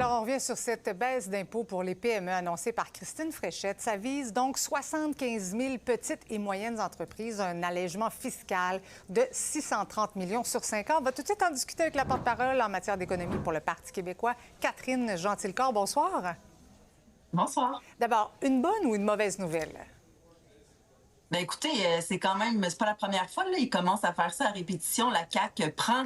Alors, on revient sur cette baisse d'impôts pour les PME annoncée par Christine Fréchette. Ça vise donc 75 000 petites et moyennes entreprises, un allègement fiscal de 630 millions sur 5 ans. On va tout de suite en discuter avec la porte-parole en matière d'économie pour le Parti québécois, Catherine Gentilcorps. Bonsoir. Bonsoir. D'abord, une bonne ou une mauvaise nouvelle? Ben écoutez, c'est quand même, c'est pas la première fois, là, il commence à faire ça à répétition. La CAQ prend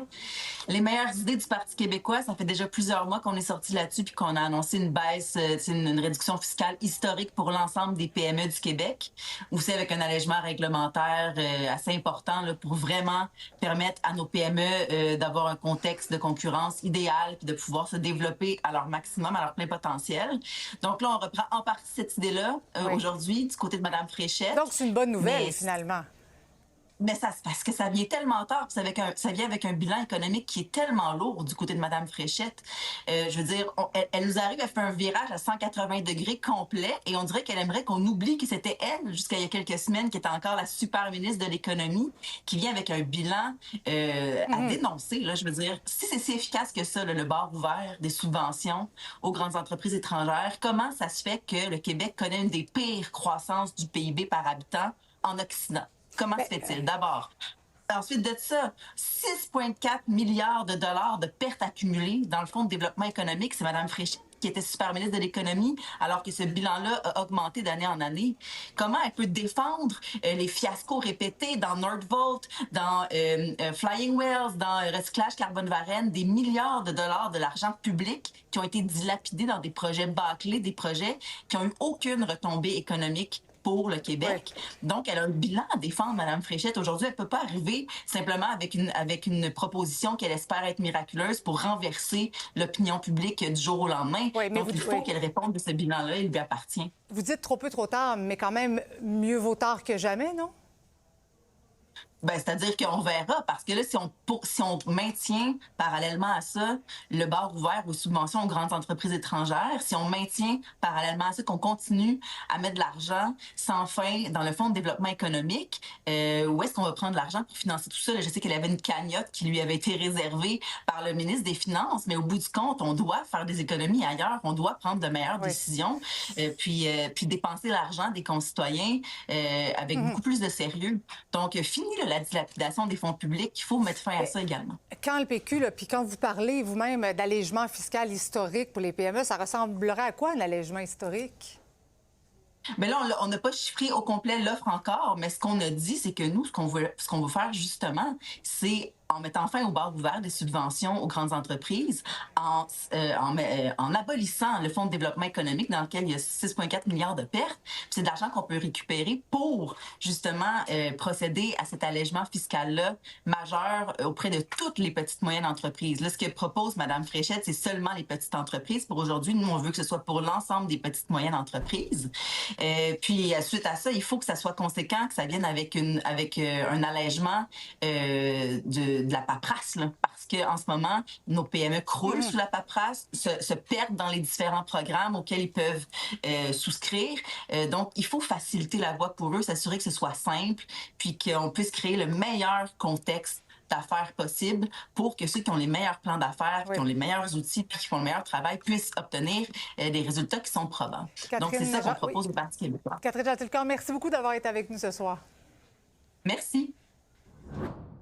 les meilleures idées du Parti québécois. Ça fait déjà plusieurs mois qu'on est sorti là-dessus puis qu'on a annoncé une baisse, une réduction fiscale historique pour l'ensemble des PME du Québec. Aussi avec un allègement réglementaire assez important là, pour vraiment permettre à nos PME d'avoir un contexte de concurrence idéal puis de pouvoir se développer à leur maximum, à leur plein potentiel. Donc là, on reprend en partie cette idée-là Oui. aujourd'hui du côté de Mme Fréchette. Donc, c'est une bonne nouvelle, Mais finalement. Mais ça, c'est parce que ça vient tellement tard, puis ça vient avec un bilan économique qui est tellement lourd du côté de Mme Fréchette. Je veux dire, elle nous arrive, elle fait un virage à 180 degrés complet, et on dirait qu'elle aimerait qu'on oublie que c'était elle, jusqu'à il y a quelques semaines, qui était encore la super ministre de l'Économie, qui vient avec un bilan à dénoncer. Là, je veux dire, si c'est si efficace que ça, là, le bar ouvert des subventions aux grandes entreprises étrangères, comment ça se fait que le Québec connaît une des pires croissances du PIB par habitant en Occident? Comment se fait-il? D'abord. Ensuite de ça, 6,4 milliards de dollars de pertes accumulées dans le Fonds de développement économique. C'est Mme Fréchette qui était super ministre de l'Économie, alors que ce bilan-là a augmenté d'année en année. Comment elle peut défendre les fiascos répétés dans Nordvolt, dans Flying Whales, dans Recyclage Carbone-Varenne, des milliards de dollars de l'argent public qui ont été dilapidés dans des projets bâclés, des projets qui n'ont eu aucune retombée économique pour le Québec. Oui. Donc, elle a un bilan à défendre, Mme Fréchette. Aujourd'hui, elle ne peut pas arriver simplement avec une proposition qu'elle espère être miraculeuse pour renverser l'opinion publique du jour au lendemain. Oui, mais donc, il faut qu'elle réponde de ce bilan-là. Il lui appartient. Vous dites trop peu, trop tard, mais quand même, mieux vaut tard que jamais, non? Ben, c'est-à-dire qu'on verra, parce que là, si on maintient parallèlement à ça le bar ouvert aux subventions aux grandes entreprises étrangères, si on maintient parallèlement à ça qu'on continue à mettre de l'argent sans fin dans le Fonds de développement économique, où est-ce qu'on va prendre de l'argent pour financer tout ça? Là, je sais qu'il y avait une cagnotte qui lui avait été réservée par le ministre des Finances, mais au bout du compte, on doit faire des économies ailleurs, on doit prendre de meilleures décisions, puis dépenser l'argent des concitoyens avec beaucoup plus de sérieux. Donc, fini la dilapidation des fonds publics, il faut mettre fin à ça également. Quand le PQ, là, puis quand vous parlez vous-même d'allègement fiscal historique pour les PME, ça ressemblerait à quoi un allègement historique? Mais là, on n'a pas chiffré au complet l'offre encore, mais ce qu'on a dit, c'est que nous, ce qu'on veut faire justement, c'est en mettant fin au bar ouvert des subventions aux grandes entreprises, en abolissant le Fonds de développement économique dans lequel il y a 6,4 milliards de pertes. C'est de l'argent qu'on peut récupérer pour justement procéder à cet allègement fiscal-là majeur auprès de toutes les petites moyennes entreprises. Là, ce que propose Mme Fréchette, c'est seulement les petites entreprises. Pour aujourd'hui, nous, on veut que ce soit pour l'ensemble des petites moyennes entreprises. Puis, suite à ça, il faut que ça soit conséquent, que ça vienne avec un allègement de la paperasse, là, parce qu'en ce moment, nos PME croulent sous la paperasse, se perdent dans les différents programmes auxquels ils peuvent souscrire. Donc, il faut faciliter la voie pour eux, s'assurer que ce soit simple, puis qu'on puisse créer le meilleur contexte d'affaires possible pour que ceux qui ont les meilleurs plans d'affaires, qui ont les meilleurs outils, puis qui font le meilleur travail, puissent obtenir des résultats qui sont probants. Donc, c'est ça qu'on propose au Parti québécois. Catherine Gentilcorps, merci beaucoup d'avoir été avec nous ce soir. Merci.